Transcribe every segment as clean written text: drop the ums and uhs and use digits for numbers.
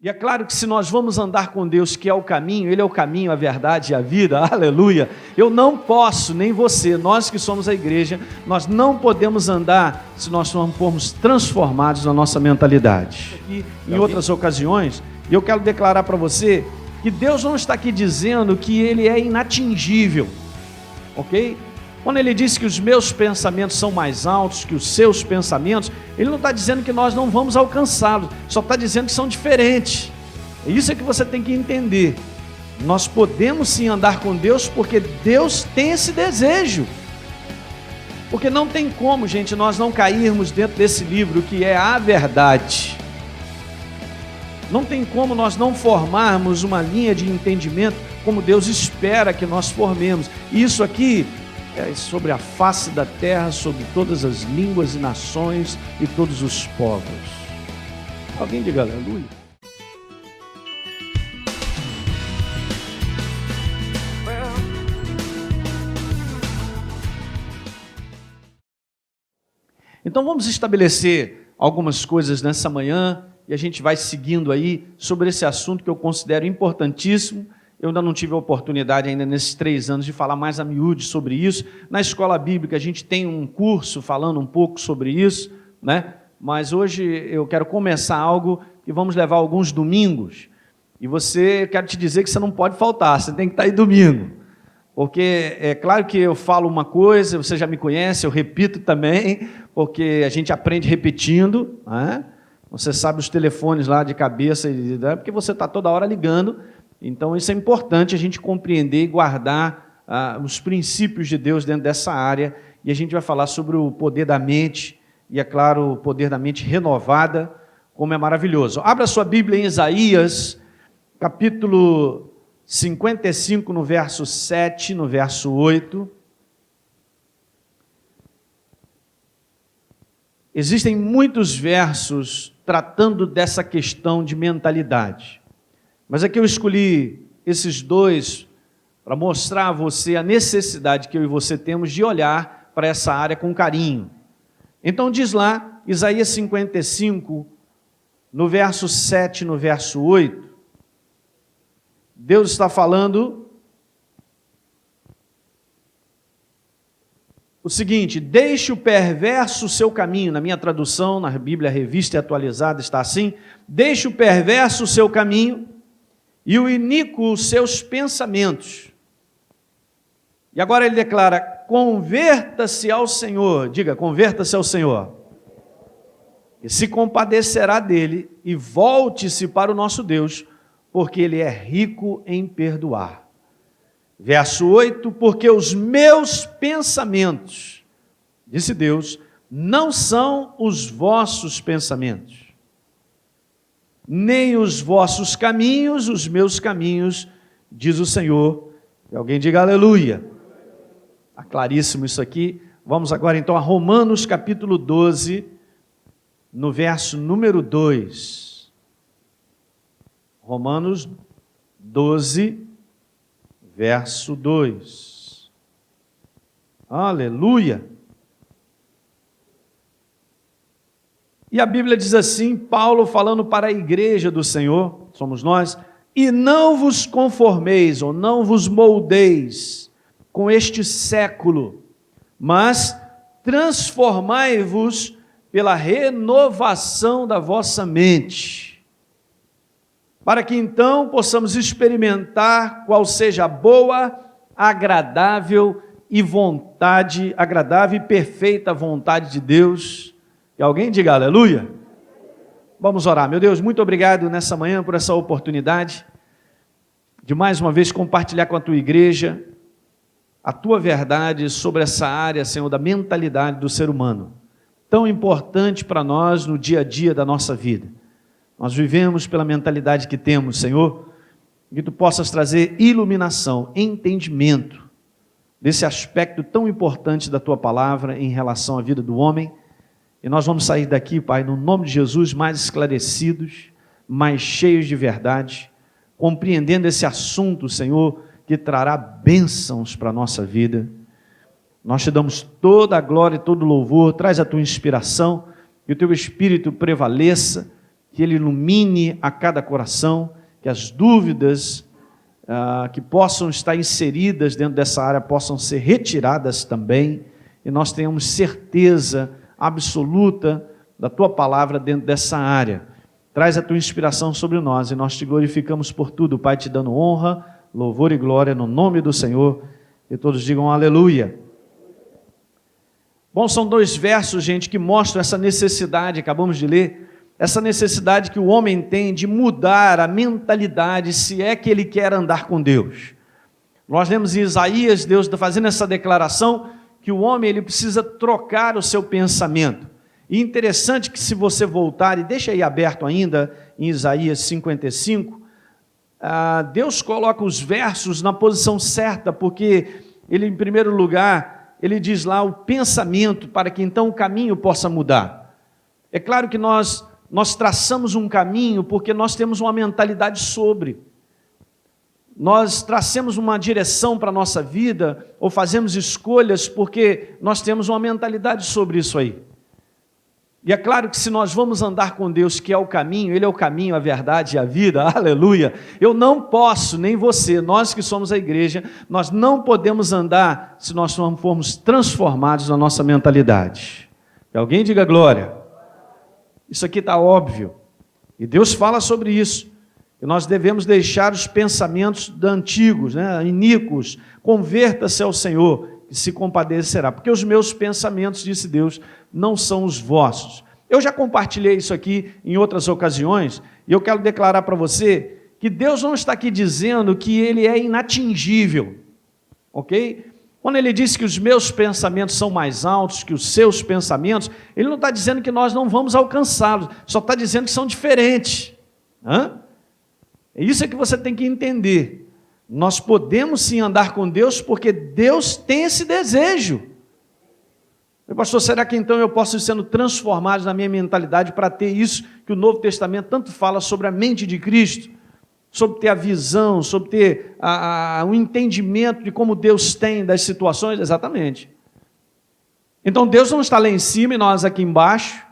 E é claro que se nós vamos andar com Deus, que é o caminho, Ele é o caminho, a verdade e a vida, aleluia, eu não posso, nem você, nós que somos a igreja, nós não podemos andar se nós não formos transformados na nossa mentalidade. E em outras ocasiões, eu quero declarar para você que Deus não está aqui dizendo que Ele é inatingível, ok? Quando Ele diz que os meus pensamentos são mais altos que os seus pensamentos, Ele não está dizendo que nós não vamos alcançá-los, só está dizendo que são diferentes. Isso é que você tem que entender. Nós podemos sim andar com Deus, porque Deus tem esse desejo. Porque não tem como, gente, nós não cairmos dentro desse livro que é a verdade. Não tem como nós não formarmos uma linha de entendimento como Deus espera que nós formemos. E isso aqui é sobre a face da terra, sobre todas as línguas e nações e todos os povos. Alguém diga aleluia. Então vamos estabelecer algumas coisas nessa manhã e a gente vai seguindo aí sobre esse assunto que eu considero importantíssimo. Eu ainda não tive a oportunidade ainda nesses 3 anos de falar mais a miúde sobre isso. Na escola bíblica a gente tem um curso falando um pouco sobre isso, né? Mas hoje eu quero começar algo que vamos levar alguns domingos. E eu quero te dizer que você não pode faltar, você tem que estar aí domingo. Porque é claro que eu falo uma coisa, você já me conhece, eu repito também, porque a gente aprende repetindo, né? Você sabe os telefones lá de cabeça, porque você está toda hora ligando. Então, isso é importante a gente compreender e guardar os princípios de Deus dentro dessa área. E a gente vai falar sobre o poder da mente, e é claro, o poder da mente renovada, como é maravilhoso. Abra sua Bíblia em Isaías, capítulo 55, no verso 7, no verso 8. Existem muitos versos tratando dessa questão de mentalidade. Mas aqui eu escolhi esses 2 para mostrar a você a necessidade que eu e você temos de olhar para essa área com carinho. Então diz lá, Isaías 55, no verso 7, no verso 8, Deus está falando o seguinte: deixe o perverso o seu caminho. Na minha tradução, na Bíblia Revista e Atualizada está assim: deixe o perverso o seu caminho e o iníquo os seus pensamentos. E agora ele declara: converta-se ao Senhor. Diga, converta-se ao Senhor. E se compadecerá dele, e volte-se para o nosso Deus, porque Ele é rico em perdoar. Verso 8, porque os meus pensamentos, disse Deus, não são os vossos pensamentos, nem os vossos caminhos, os meus caminhos, diz o Senhor. E alguém diga aleluia. Está claríssimo isso aqui. Vamos agora então a Romanos capítulo 12, no verso número 2. Romanos 12, verso 2. Aleluia. E a Bíblia diz assim, Paulo falando para a igreja do Senhor, somos nós: e não vos conformeis, ou não vos moldeis com este século, mas transformai-vos pela renovação da vossa mente, para que então possamos experimentar qual seja a boa, agradável e perfeita vontade de Deus. E alguém diga aleluia. Vamos orar. Meu Deus, muito obrigado nessa manhã por essa oportunidade de mais uma vez compartilhar com a tua igreja a tua verdade sobre essa área, Senhor, da mentalidade do ser humano, tão importante para nós no dia a dia da nossa vida. Nós vivemos pela mentalidade que temos, Senhor, que tu possas trazer iluminação, entendimento desse aspecto tão importante da tua palavra em relação à vida do homem. E nós vamos sair daqui, Pai, no nome de Jesus, mais esclarecidos, mais cheios de verdade, compreendendo esse assunto, Senhor, que trará bênçãos para a nossa vida. Nós te damos toda a glória e todo o louvor. Traz a tua inspiração, que o teu Espírito prevaleça, que Ele ilumine a cada coração, que as dúvidas que possam estar inseridas dentro dessa área possam ser retiradas também, e nós tenhamos certeza absoluta da Tua palavra dentro dessa área. Traz a Tua inspiração sobre nós, e nós Te glorificamos por tudo, Pai, Te dando honra, louvor e glória no nome do Senhor, e todos digam aleluia. Bom, são 2 versos, gente, que mostram essa necessidade, acabamos de ler, essa necessidade que o homem tem de mudar a mentalidade, se é que ele quer andar com Deus. Nós lemos em Isaías, Deus fazendo essa declaração, que o homem ele precisa trocar o seu pensamento. E interessante que se você voltar, e deixa aí aberto ainda, em Isaías 55, Deus coloca os versos na posição certa, porque ele, em primeiro lugar, ele diz lá o pensamento, para que então o caminho possa mudar. É claro que nós traçamos um caminho porque nós temos uma mentalidade sobre. Nós traçamos uma direção para a nossa vida, ou fazemos escolhas porque nós temos uma mentalidade sobre isso aí. E é claro que se nós vamos andar com Deus, que é o caminho, Ele é o caminho, a verdade e a vida, aleluia, eu não posso, nem você, nós que somos a igreja, nós não podemos andar se nós não formos transformados na nossa mentalidade. Que alguém diga glória. Isso aqui está óbvio, e Deus fala sobre isso, que nós devemos deixar os pensamentos antigos, iníquos, converta-se ao Senhor, que se compadecerá, porque os meus pensamentos, disse Deus, não são os vossos. Eu já compartilhei isso aqui em outras ocasiões, e eu quero declarar para você, que Deus não está aqui dizendo que Ele é inatingível, ok? Quando Ele diz que os meus pensamentos são mais altos que os seus pensamentos, Ele não está dizendo que nós não vamos alcançá-los, só está dizendo que são diferentes. Isso é que você tem que entender. Nós podemos sim andar com Deus, porque Deus tem esse desejo. Pastor, será que então eu posso ir sendo transformado na minha mentalidade para ter isso que o Novo Testamento tanto fala sobre a mente de Cristo? Sobre ter a visão, sobre ter o entendimento de como Deus tem das situações? Exatamente. Então Deus não está lá em cima e nós aqui embaixo,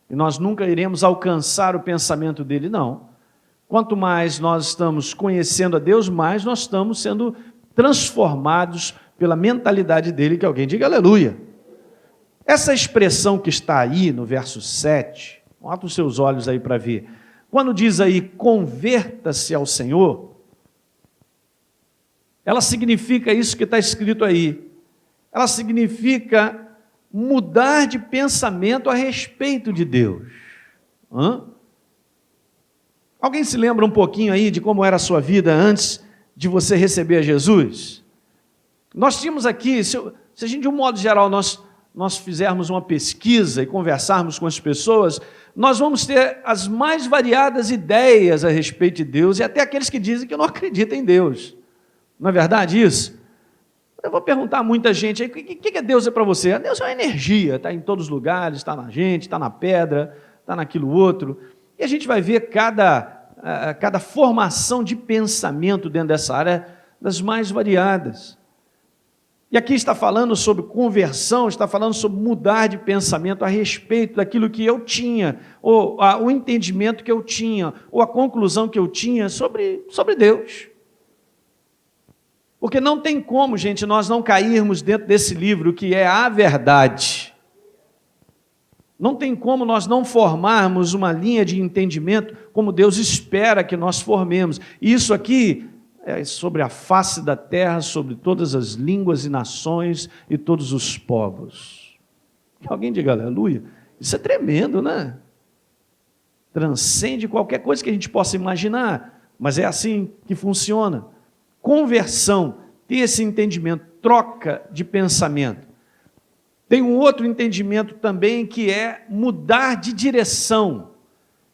e nós nunca iremos alcançar o pensamento dele, não. Quanto mais nós estamos conhecendo a Deus, mais nós estamos sendo transformados pela mentalidade dele, que alguém diga aleluia. Essa expressão que está aí no verso 7, bota os seus olhos aí para ver, quando diz aí, converta-se ao Senhor, ela significa isso que está escrito aí. Ela significa mudar de pensamento a respeito de Deus. Alguém se lembra um pouquinho aí de como era a sua vida antes de você receber a Jesus? Nós tínhamos aqui, se a gente de um modo geral nós fizermos uma pesquisa e conversarmos com as pessoas, nós vamos ter as mais variadas ideias a respeito de Deus, e até aqueles que dizem que não acreditam em Deus. Não é verdade isso? Eu vou perguntar a muita gente aí, o que é Deus para você? Deus é uma energia, está em todos os lugares, está na gente, está na pedra, está naquilo outro, e a gente vai ver cada formação de pensamento dentro dessa área, das mais variadas. E aqui está falando sobre conversão, está falando sobre mudar de pensamento a respeito daquilo que eu tinha, ou o entendimento que eu tinha, ou a conclusão que eu tinha sobre Deus. Porque não tem como, gente, nós não cairmos dentro desse livro que é a verdade. Não tem como nós não formarmos uma linha de entendimento como Deus espera que nós formemos. E isso aqui é sobre a face da terra, sobre todas as línguas e nações e todos os povos. Alguém diga aleluia. Isso é tremendo, né? Transcende qualquer coisa que a gente possa imaginar, mas é assim que funciona. Conversão, ter esse entendimento, troca de pensamento. Tem um outro entendimento também que é mudar de direção.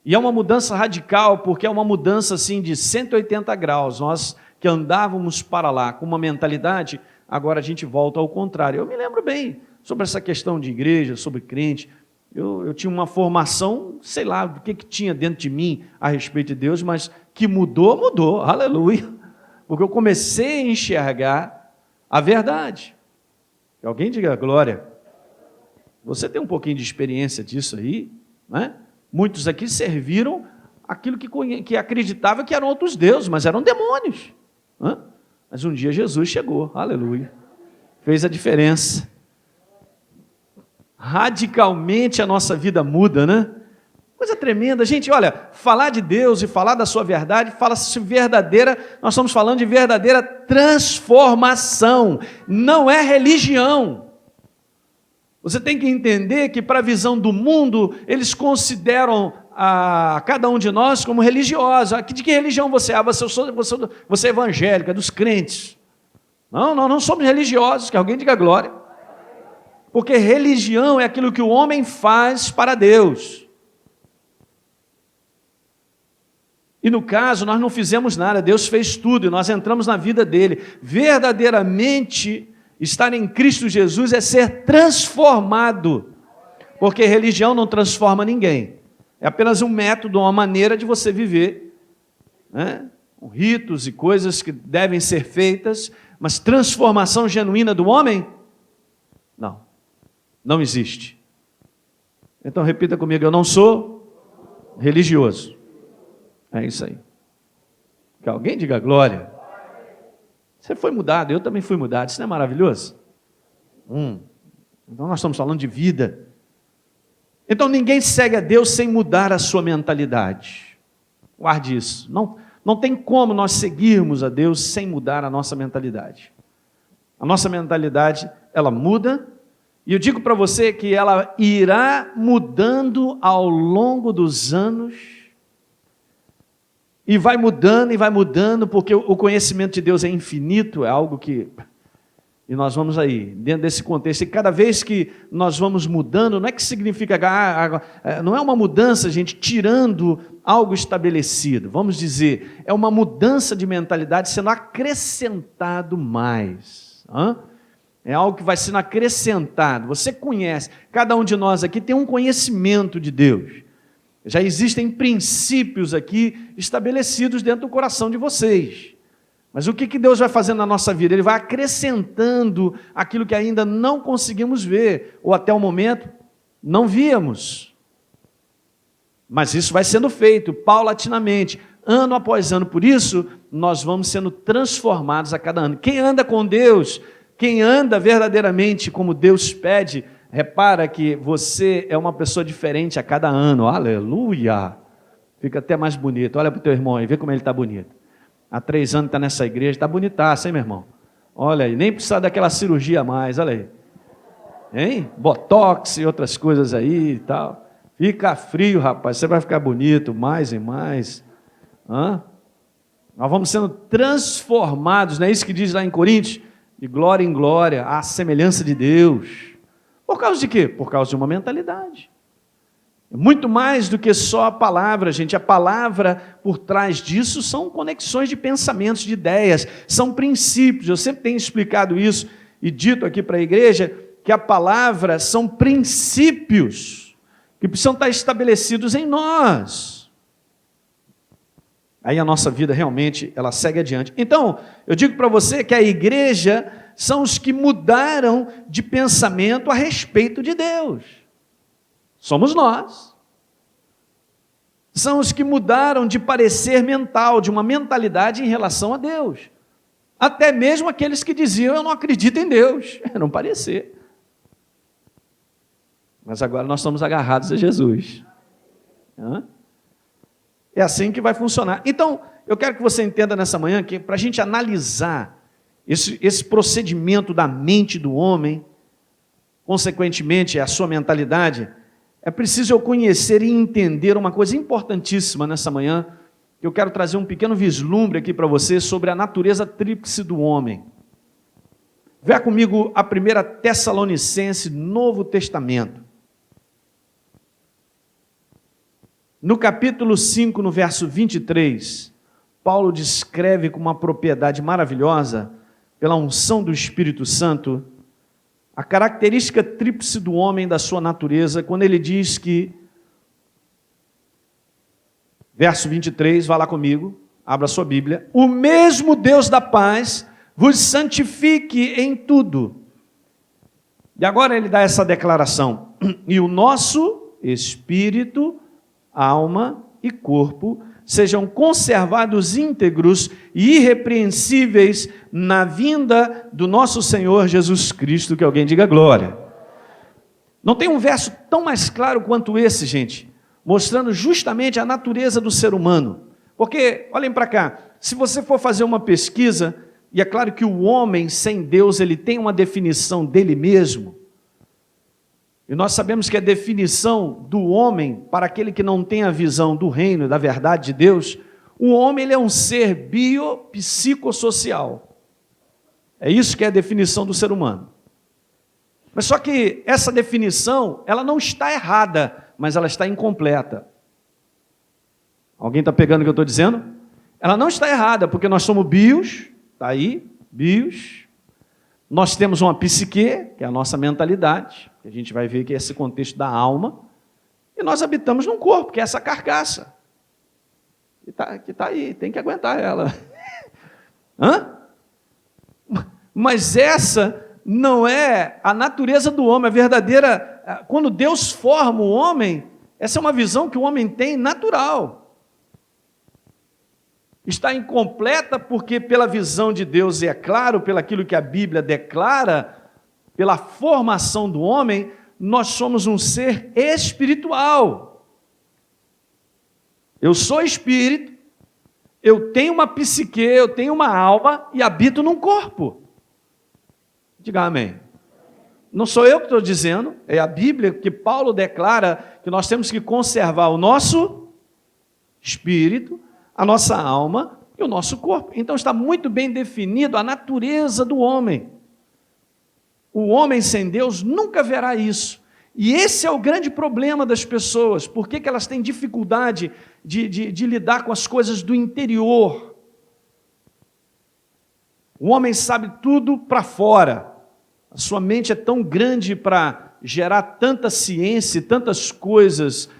E é uma mudança radical, porque é uma mudança assim de 180 graus. Nós que andávamos para lá com uma mentalidade, agora a gente volta ao contrário. Eu me lembro bem sobre essa questão de igreja, sobre crente. Eu tinha uma formação, sei lá, do que tinha dentro de mim a respeito de Deus, mas que mudou, aleluia. Porque eu comecei a enxergar a verdade. Que alguém diga glória. Você tem um pouquinho de experiência disso aí, né? Muitos aqui serviram aquilo que acreditava que eram outros deuses, mas eram demônios. Mas um dia Jesus chegou, aleluia, fez a diferença. Radicalmente a nossa vida muda, né? Coisa tremenda, gente. Olha, falar de Deus e falar da sua verdade, fala-se verdadeira, nós estamos falando de verdadeira transformação, não é religião. Você tem que entender que, para a visão do mundo, eles consideram a cada um de nós como religiosos. De que religião você é? Você é evangélico, é dos crentes. Não, nós não somos religiosos, que alguém diga glória. Porque religião é aquilo que o homem faz para Deus. E no caso, nós não fizemos nada, Deus fez tudo e nós entramos na vida dele. Verdadeiramente, estar em Cristo Jesus é ser transformado, porque religião não transforma ninguém. É apenas um método, uma maneira de você viver, né? Com ritos e coisas que devem ser feitas, mas transformação genuína do homem? Não existe. Então repita comigo, eu não sou religioso. É isso aí. Que alguém diga glória. Você foi mudado, eu também fui mudado. Isso não é maravilhoso? Então nós estamos falando de vida. Então ninguém segue a Deus sem mudar a sua mentalidade. Guarde isso. Não tem como nós seguirmos a Deus sem mudar a nossa mentalidade. A nossa mentalidade, ela muda, e eu digo para você que ela irá mudando ao longo dos anos, e vai mudando, porque o conhecimento de Deus é infinito, é algo que... E nós vamos aí, dentro desse contexto, e cada vez que nós vamos mudando, não é que significa, não é uma mudança, gente, tirando algo estabelecido, vamos dizer, é uma mudança de mentalidade sendo acrescentado mais. É algo que vai sendo acrescentado, você conhece, cada um de nós aqui tem um conhecimento de Deus. Já existem princípios aqui estabelecidos dentro do coração de vocês. Mas o que Deus vai fazendo na nossa vida? Ele vai acrescentando aquilo que ainda não conseguimos ver, ou até o momento não víamos. Mas isso vai sendo feito paulatinamente, ano após ano. Por isso, nós vamos sendo transformados a cada ano. Quem anda com Deus, quem anda verdadeiramente como Deus pede, repara que você é uma pessoa diferente a cada ano, aleluia, fica até mais bonito, olha para o teu irmão aí, vê como ele está bonito, há 3 anos está nessa igreja, está bonitaço, hein meu irmão, olha aí, nem precisa daquela cirurgia mais, olha aí, hein, botox e outras coisas aí e tal, fica frio rapaz, você vai ficar bonito mais e mais, nós vamos sendo transformados, não é isso que diz lá em Coríntios, de glória em glória, à semelhança de Deus. Por causa de quê? Por causa de uma mentalidade. Muito mais do que só a palavra, gente. A palavra por trás disso são conexões de pensamentos, de ideias, são princípios. Eu sempre tenho explicado isso e dito aqui para a igreja que a palavra são princípios que precisam estar estabelecidos em nós. Aí a nossa vida realmente, ela segue adiante. Então, eu digo para você que a igreja são os que mudaram de pensamento a respeito de Deus. Somos nós. São os que mudaram de parecer mental, de uma mentalidade em relação a Deus. Até mesmo aqueles que diziam, eu não acredito em Deus. Era um parecer. Mas agora nós estamos agarrados a Jesus. É assim que vai funcionar. Então, eu quero que você entenda nessa manhã que para a gente analisar esse procedimento da mente do homem, consequentemente a sua mentalidade, é preciso eu conhecer e entender uma coisa importantíssima nessa manhã, que eu quero trazer um pequeno vislumbre aqui para você sobre a natureza tríplice do homem. Vê comigo a 1 Tessalonicenses, Novo Testamento. No capítulo 5, no verso 23, Paulo descreve com uma propriedade maravilhosa, pela unção do Espírito Santo, a característica tríplice do homem, da sua natureza, quando ele diz que, verso 23, vá lá comigo, abra sua Bíblia, o mesmo Deus da paz vos santifique em tudo. E agora ele dá essa declaração, e o nosso espírito, alma e corpo sejam conservados íntegros e irrepreensíveis na vinda do nosso Senhor Jesus Cristo, que alguém diga glória. Não tem um verso tão mais claro quanto esse, gente, mostrando justamente a natureza do ser humano. Porque, olhem para cá, se você for fazer uma pesquisa, e é claro que o homem sem Deus, ele tem uma definição dele mesmo, e nós sabemos que a definição do homem, para aquele que não tem a visão do reino, da verdade de Deus, o homem ele é um ser biopsicossocial. É isso que é a definição do ser humano. Mas só que essa definição, ela não está errada, mas ela está incompleta. Alguém está pegando o que eu estou dizendo? Ela não está errada, porque nós somos bios, está aí, bios. Nós temos uma psique, que é a nossa mentalidade, que a gente vai ver que é esse contexto da alma, e nós habitamos num corpo, que é essa carcaça, que está aí, tem que aguentar ela. Hã? Mas essa não é a natureza do homem, a verdadeira... Quando Deus forma o homem, essa é uma visão que o homem tem natural. Está incompleta porque pela visão de Deus, e é claro, pelo aquilo que a Bíblia declara, pela formação do homem, nós somos um ser espiritual. Eu sou espírito, eu tenho uma psique, eu tenho uma alma e habito num corpo. Diga amém. Não sou eu que estou dizendo, é a Bíblia que Paulo declara que nós temos que conservar o nosso espírito, a nossa alma e o nosso corpo. Então está muito bem definido a natureza do homem. O homem sem Deus nunca verá isso. E esse é o grande problema das pessoas. Por que elas têm dificuldade de lidar com as coisas do interior? O homem sabe tudo para fora. A sua mente é tão grande para gerar tanta ciência, tantas coisas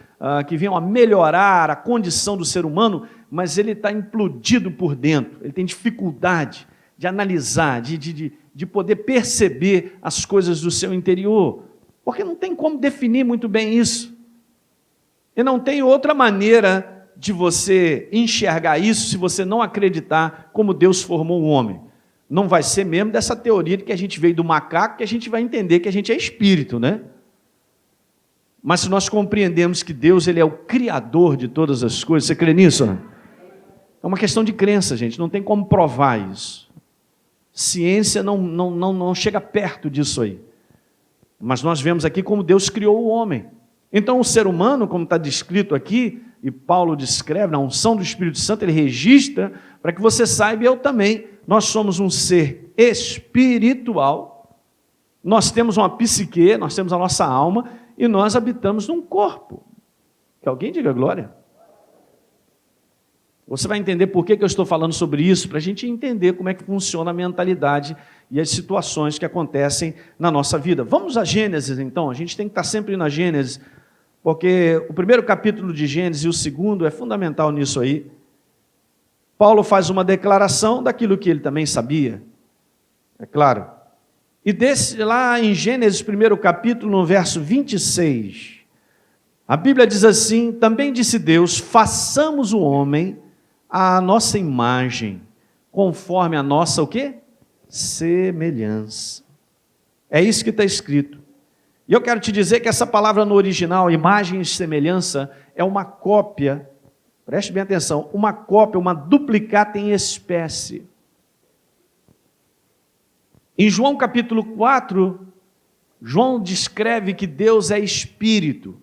que venham a melhorar a condição do ser humano, mas ele está implodido por dentro, ele tem dificuldade de analisar, de poder perceber as coisas do seu interior, porque não tem como definir muito bem isso, e não tem outra maneira de você enxergar isso se você não acreditar como Deus formou o homem. Não vai ser mesmo dessa teoria de que a gente veio do macaco, que a gente vai entender que a gente é espírito, né? Mas se nós compreendemos que Deus ele é o Criador de todas as coisas, você crê nisso? Né? É uma questão de crença, gente, não tem como provar isso. Ciência não chega perto disso aí. Mas nós vemos aqui como Deus criou o homem. Então o ser humano, como está descrito aqui, e Paulo descreve, na unção do Espírito Santo, ele registra, para que você saiba, eu também, nós somos um ser espiritual, nós temos uma psique, nós temos a nossa alma, e nós habitamos num corpo. Que alguém diga glória. Você vai entender por que eu estou falando sobre isso, para a gente entender como é que funciona a mentalidade e as situações que acontecem na nossa vida. Vamos a Gênesis, então. A gente tem que estar sempre na Gênesis, porque o primeiro capítulo de Gênesis e o segundo é fundamental nisso aí. Paulo faz uma declaração daquilo que ele também sabia, é claro. E lá em Gênesis, primeiro capítulo, no verso 26, a Bíblia diz assim: também disse Deus, façamos o homem à nossa imagem, conforme a nossa, o quê? Semelhança. É isso que está escrito. E eu quero te dizer que essa palavra no original, imagem e semelhança, é uma cópia, preste bem atenção, uma cópia, uma duplicata em espécie. Em João capítulo 4, João descreve que Deus é espírito.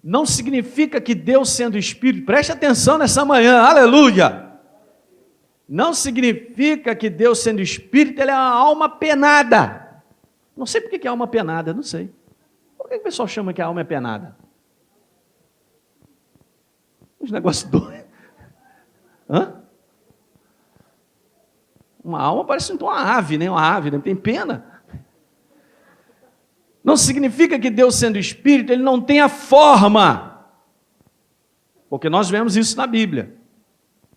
Não significa que Deus sendo espírito, preste atenção nessa manhã, aleluia! Não significa que Deus sendo espírito, ele é uma alma penada. Não sei por que é alma penada, não sei. Por que o pessoal chama que a alma é penada? Os negócios doidos. Hã? Uma alma parece então uma ave, né? Uma ave, né? Tem pena. Não significa que Deus sendo espírito, ele não tem a forma. Porque nós vemos isso na Bíblia.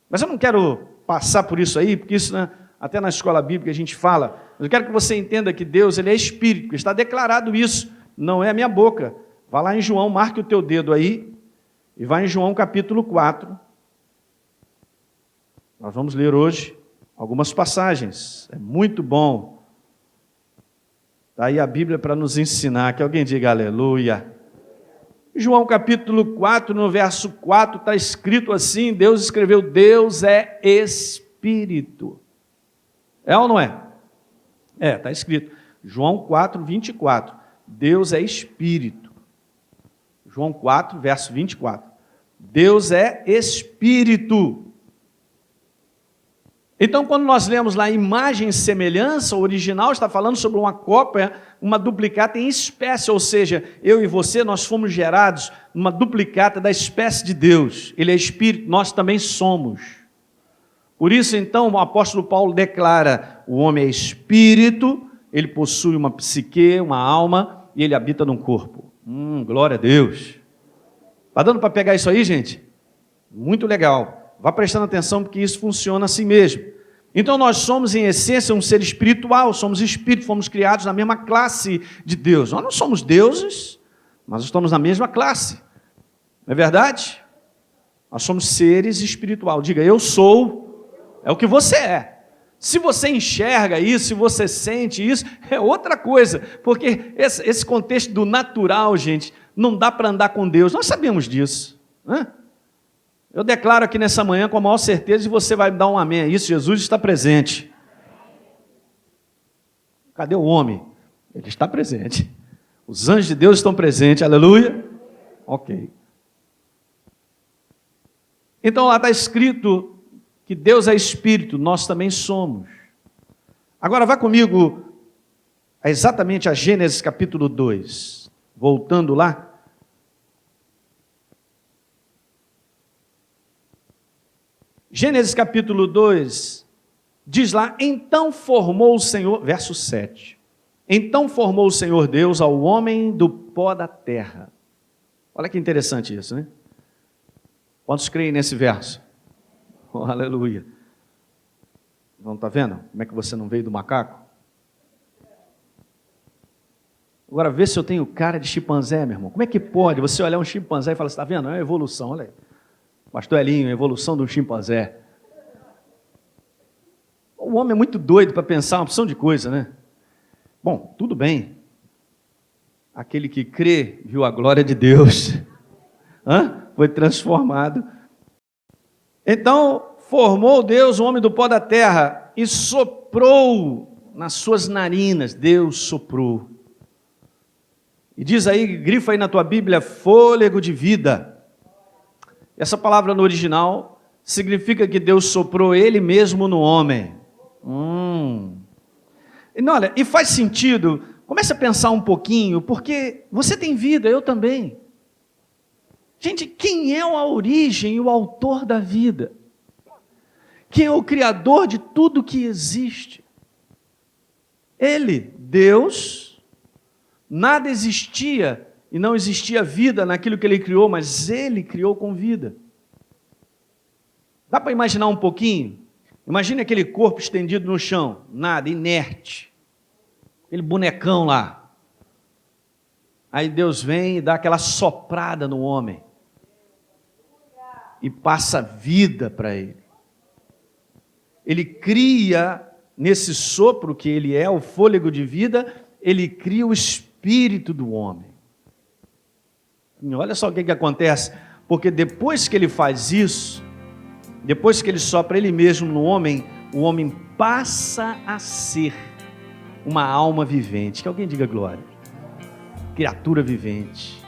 Mas eu não quero passar por isso aí, porque isso, né, até na escola bíblica a gente fala. Mas eu quero que você entenda que Deus ele é espírito, está declarado isso. Não é a minha boca. Vá lá em João, marque o teu dedo aí, e vai em João capítulo 4. Nós vamos ler hoje algumas passagens. É muito bom. Está aí a Bíblia para nos ensinar. Que alguém diga aleluia. João capítulo 4, no verso 4, está escrito assim, Deus escreveu, Deus é Espírito. É ou não é? É, está escrito. João 4, 24. Deus é Espírito. João 4, verso 24. Deus é Espírito. Então, quando nós lemos lá imagem e semelhança, o original está falando sobre uma cópia, uma duplicata em espécie, ou seja, eu e você, nós fomos gerados numa duplicata da espécie de Deus. Ele é Espírito, nós também somos. Por isso, então, o apóstolo Paulo declara, o homem é Espírito, ele possui uma psique, uma alma, e ele habita num corpo. Glória a Deus. Está dando para pegar isso aí, gente? Muito legal. Vá prestando atenção, porque isso funciona assim mesmo. Então nós somos, em essência, um ser espiritual, somos espíritos, fomos criados na mesma classe de Deus. Nós não somos deuses, mas estamos na mesma classe. Não é verdade? Nós somos seres espirituais. Diga, eu sou, é o que você é. Se você enxerga isso, se você sente isso, é outra coisa. Porque esse contexto do natural, gente, não dá para andar com Deus. Nós sabemos disso, né? Eu declaro aqui nessa manhã com a maior certeza, e você vai me dar um amém a isso, Jesus está presente. Cadê o homem? Ele está presente. Os anjos de Deus estão presentes, aleluia. Ok. Então lá está escrito que Deus é Espírito, nós também somos. Agora vá comigo exatamente a Gênesis capítulo 2. Voltando lá. Gênesis capítulo 2, diz lá, então formou o Senhor, verso 7, então formou o Senhor Deus ao homem do pó da terra. Olha que interessante isso, né? Quantos creem nesse verso? Oh, aleluia. Não está vendo? Como é que você não veio do macaco? Agora vê se eu tenho cara de chimpanzé, meu irmão. Como é que pode você olhar um chimpanzé e falar, está vendo? É uma evolução, olha aí. Pastor Elinho, a evolução do chimpanzé. O homem é muito doido para pensar uma opção de coisa, né? Bom, tudo bem. Aquele que crê viu a glória de Deus. Foi transformado. Então, formou Deus o homem do pó da terra e soprou nas suas narinas. Deus soprou. E diz aí, grifa aí na tua Bíblia, fôlego de vida. Essa palavra no original significa que Deus soprou Ele mesmo no homem. Olha, e faz sentido, comece a pensar um pouquinho, porque você tem vida, eu também. Gente, quem é a origem e o autor da vida? Quem é o criador de tudo que existe? Ele, Deus, nada existia, e não existia vida naquilo que Ele criou, mas Ele criou com vida. Dá para imaginar um pouquinho? Imagine aquele corpo estendido no chão, nada, inerte. Aquele bonecão lá. Aí Deus vem e dá aquela soprada no homem. E passa vida para ele. Ele cria, nesse sopro que ele é, o fôlego de vida, ele cria o espírito do homem. Olha só o que acontece, porque depois que ele faz isso, depois que ele sopra ele mesmo no homem, o homem passa a ser uma alma vivente. Que alguém diga glória. Criatura vivente.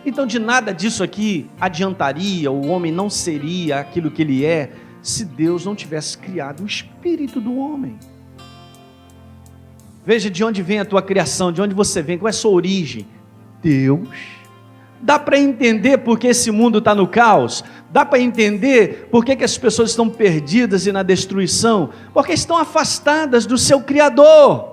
Então de nada disso aqui adiantaria, o homem não seria aquilo que ele é, se Deus não tivesse criado o espírito do homem. Veja de onde vem a tua criação, de onde você vem, qual é a sua origem? Deus. Dá para entender por que esse mundo está no caos? Dá para entender por que as pessoas estão perdidas e na destruição? Porque estão afastadas do seu Criador.